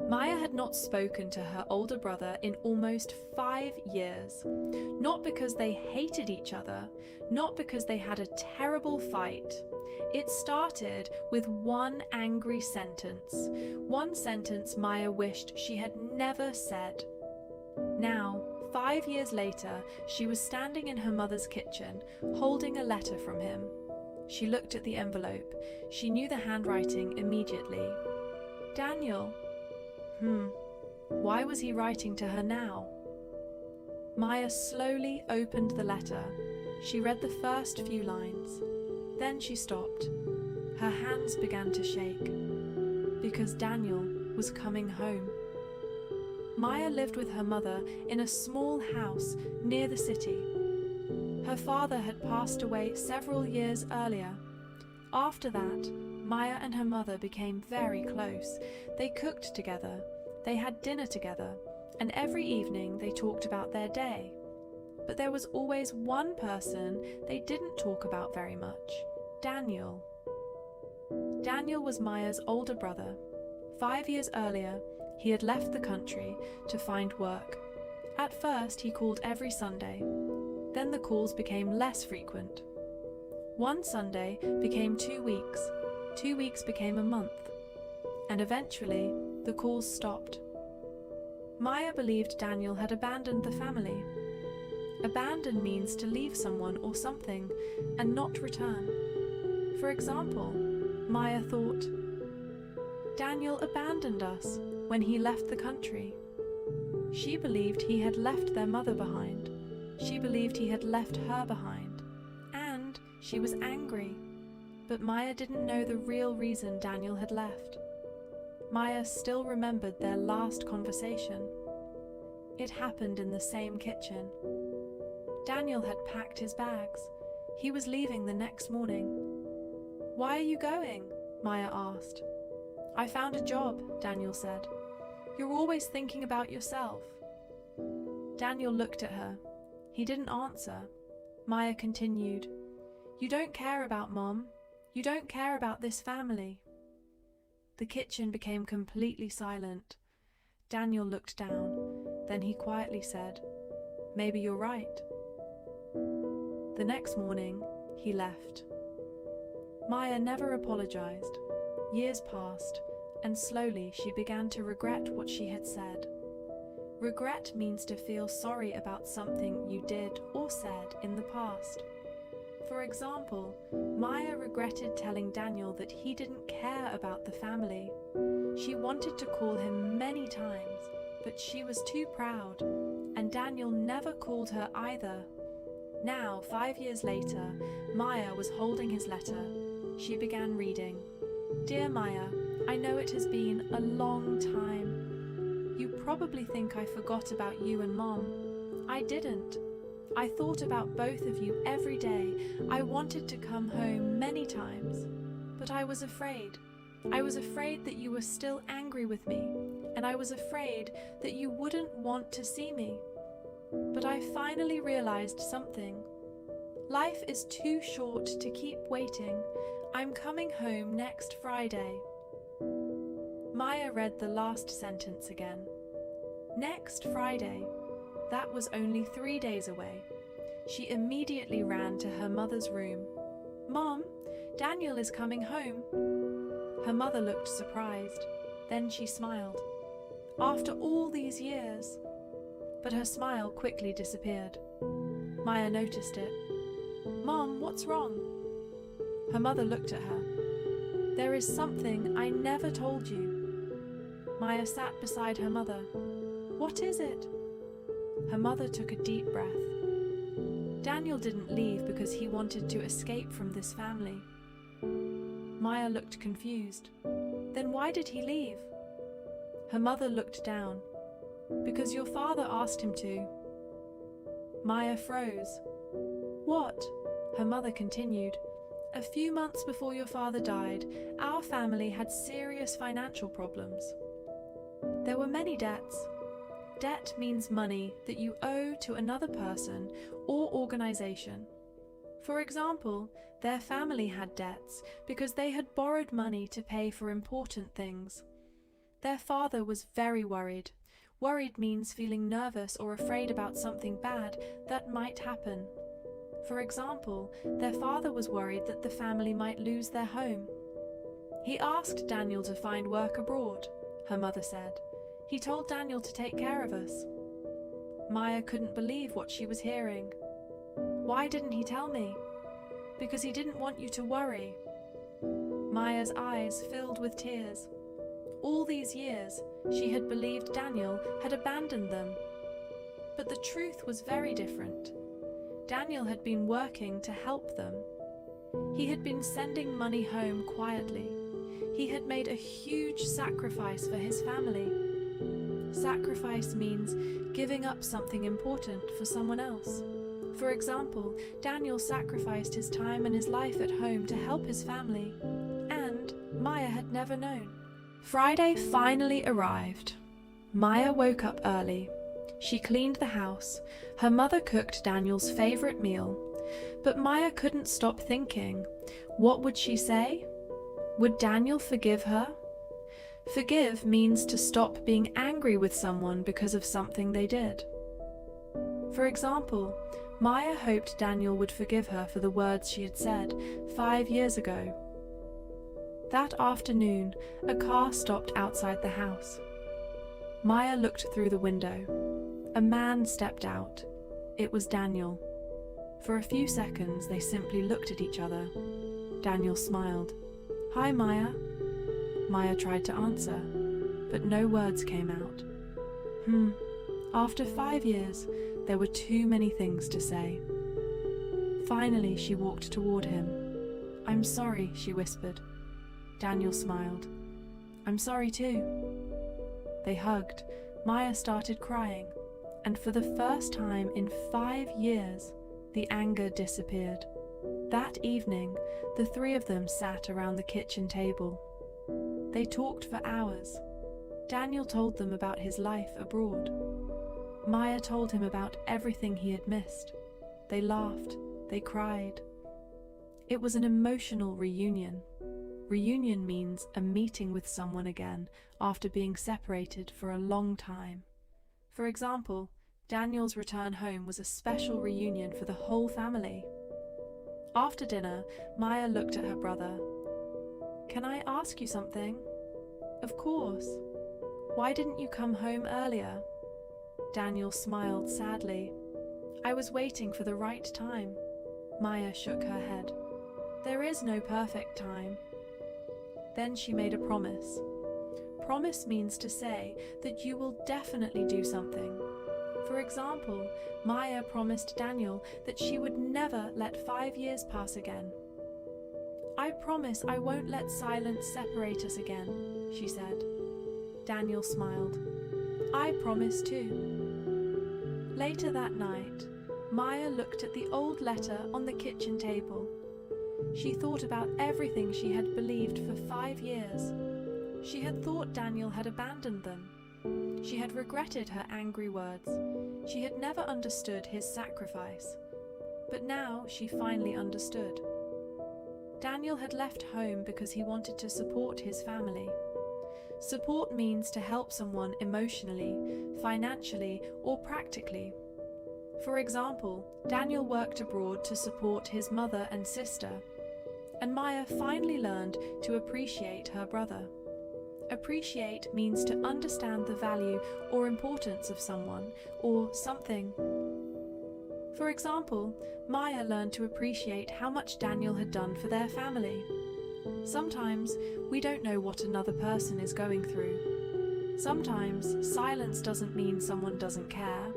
Maya had not spoken to her older brother in almost 5 years. Not because they hated each other, not because they had a terrible fight. It started with one angry sentence, one sentence Maya wished she had never said. Now, 5 years later, she was standing in her mother's kitchen, holding a letter from him. She looked at the envelope. She knew the handwriting immediately. Daniel. Why was he writing to her now? Maya slowly opened the letter. She read the first few lines. Then she stopped. Her hands began to shake. Because Daniel was coming home. Maya lived with her mother in a small house near the city. Her father had passed away several years earlier. After that, Maya and her mother became very close. They cooked together, they had dinner together, and every evening they talked about their day. But there was always one person they didn't talk about very much: Daniel. Daniel was Maya's older brother. 5 years earlier, he had left the country to find work. At first, he called every Sunday. Then the calls became less frequent. One Sunday became 2 weeks. 2 weeks became a month. And eventually, the calls stopped. Maya believed Daniel had abandoned the family. Abandon means to leave someone or something and not return. For example, Maya thought, Daniel abandoned us when he left the country. She believed he had left their mother behind. She believed he had left her behind. And she was angry. But Maya didn't know the real reason Daniel had left. Maya still remembered their last conversation. It happened in the same kitchen. Daniel had packed his bags. He was leaving the next morning. "Why are you going?" Maya asked. "I found a job," Daniel said. "You're always thinking about yourself." Daniel looked at her. He didn't answer. Maya continued, "You don't care about Mom. You don't care about this family." The kitchen became completely silent. Daniel looked down. Then he quietly said, "Maybe you're right." The next morning, he left. Maya never apologized. Years passed, and slowly she began to regret what she had said. Regret means to feel sorry about something you did or said in the past. For example, Maya regretted telling Daniel that he didn't care about the family. She wanted to call him many times, but she was too proud, and Daniel never called her either. Now, 5 years later, Maya was holding his letter. She began reading. "Dear Maya, I know it has been a long time. You probably think I forgot about you and Mom. I didn't. I thought about both of you every day. I wanted to come home many times, but I was afraid. I was afraid that you were still angry with me, and I was afraid that you wouldn't want to see me. But I finally realized something. Life is too short to keep waiting. I'm coming home next Friday." Maya read the last sentence again. Next Friday. That was only 3 days away. She immediately ran to her mother's room. "Mom, Daniel is coming home." Her mother looked surprised. Then she smiled. "After all these years." But her smile quickly disappeared. Maya noticed it. "Mom, what's wrong?" Her mother looked at her. "There is something I never told you." Maya sat beside her mother. "What is it?" Her mother took a deep breath. Daniel didn't leave because he wanted to escape from this family. Maya looked confused. Then why did he leave? Her mother looked down. "Because your father asked him to." Maya froze. "What?" Her mother continued. "A few months before your father died, our family had serious financial problems. There were many debts. Debt means money that you owe to another person or organization. For example, their family had debts because they had borrowed money to pay for important things. Their father was very worried. Worried means feeling nervous or afraid about something bad that might happen. For example, their father was worried that the family might lose their home. He asked Daniel to find work abroad, her mother said. He told Daniel to take care of us. Maya couldn't believe what she was hearing. Why didn't he tell me? Because he didn't want you to worry. Maya's eyes filled with tears. All these years, she had believed Daniel had abandoned them. But the truth was very different. Daniel had been working to help them. He had been sending money home quietly. He had made a huge sacrifice for his family. Sacrifice means giving up something important for someone else. For example, Daniel sacrificed his time and his life at home to help his family, and Maya had never known. Friday finally arrived. Maya woke up early. She cleaned the house. Her mother cooked Daniel's favorite meal. But Maya couldn't stop thinking. What would she say? Would Daniel forgive her? Forgive means to stop being angry with someone because of something they did. For example, Maya hoped Daniel would forgive her for the words she had said 5 years ago. That afternoon, a car stopped outside the house. Maya looked through the window. A man stepped out. It was Daniel. For a few seconds, they simply looked at each other. Daniel smiled. "Hi, Maya." Maya tried to answer, but no words came out. After 5 years, there were too many things to say. Finally, she walked toward him. "I'm sorry," she whispered. Daniel smiled. "I'm sorry too." They hugged. Maya started crying, and for the first time in 5 years, the anger disappeared. That evening, the three of them sat around the kitchen table. They talked for hours. Daniel told them about his life abroad. Maya told him about everything he had missed. They laughed. They cried. It was an emotional reunion. Reunion means a meeting with someone again after being separated for a long time. For example, Daniel's return home was a special reunion for the whole family. After dinner, Maya looked at her brother. "Can I ask you something?" "Of course." "Why didn't you come home earlier?" Daniel smiled sadly. "I was waiting for the right time." Maya shook her head. "There is no perfect time." Then she made a promise. Promise means to say that you will definitely do something. For example, Maya promised Daniel that she would never let 5 years pass again. "I promise I won't let silence separate us again," she said. Daniel smiled. "I promise too." Later that night, Maya looked at the old letter on the kitchen table. She thought about everything she had believed for 5 years. She had thought Daniel had abandoned them. She had regretted her angry words. She had never understood his sacrifice. But now she finally understood. Daniel had left home because he wanted to support his family. Support means to help someone emotionally, financially, or practically. For example, Daniel worked abroad to support his mother and sister, and Maya finally learned to appreciate her brother. Appreciate means to understand the value or importance of someone or something. For example, Maya learned to appreciate how much Daniel had done for their family. Sometimes we don't know what another person is going through. Sometimes silence doesn't mean someone doesn't care.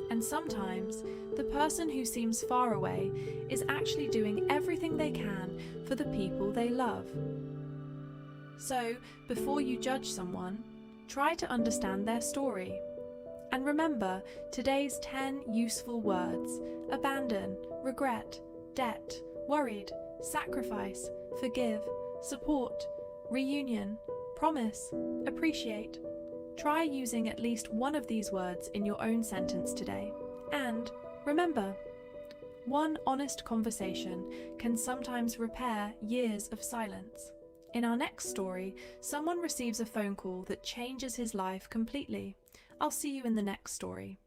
And sometimes the person who seems far away is actually doing everything they can for the people they love. So, before you judge someone, try to understand their story. And remember today's 10 useful words: abandon, regret, debt, worried, sacrifice, forgive, support, reunion, promise, appreciate. Try using at least one of these words in your own sentence today. And remember, one honest conversation can sometimes repair years of silence. In our next story, someone receives a phone call that changes his life completely. I'll see you in the next story.